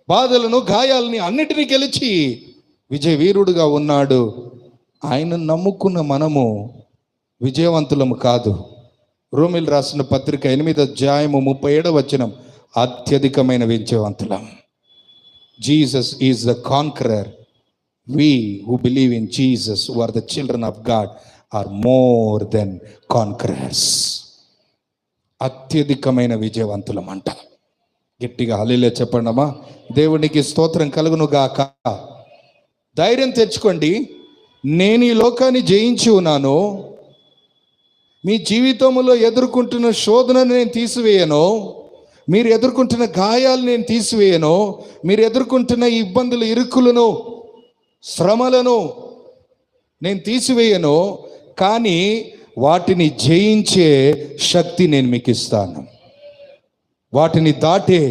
బాధలను, గాయాలని అన్నిటినీ గెలిచి విజయ వీరుడుగా ఉన్నాడు. ఆయన నమ్ముకున్న మనము విజయవంతులము కాదు. రోమిల్ రాసిన పత్రిక 8:37 అత్యధికమైన విజయవంతులం. Jesus is the conqueror. We who believe in Jesus, who are the children of God, are more than conquerors. అత్యధికమైన విజయవంతులం అంట. గట్టిగా హల్లెలూయా చెప్పండమ్మా. దేవునికి స్తోత్రం కలుగును గాక. ధైర్యం తెచ్చుకోండి. నేను ఈ లోకాన్ని జయించి ఉన్నాను. మీ జీవితంలో ఎదుర్కొంటున్న శోధనను నేను తీసివేయను. మీరు ఎదుర్కొంటున్న గాయాలు నేను తీసివేయను. మీరు ఎదుర్కొంటున్న ఇబ్బందులు, ఇరుకులను, శ్రమలను నేను తీసివేయను. కానీ వాటిని జయించే శక్తి నేను మీకు ఇస్తాను. వాటిని దాటే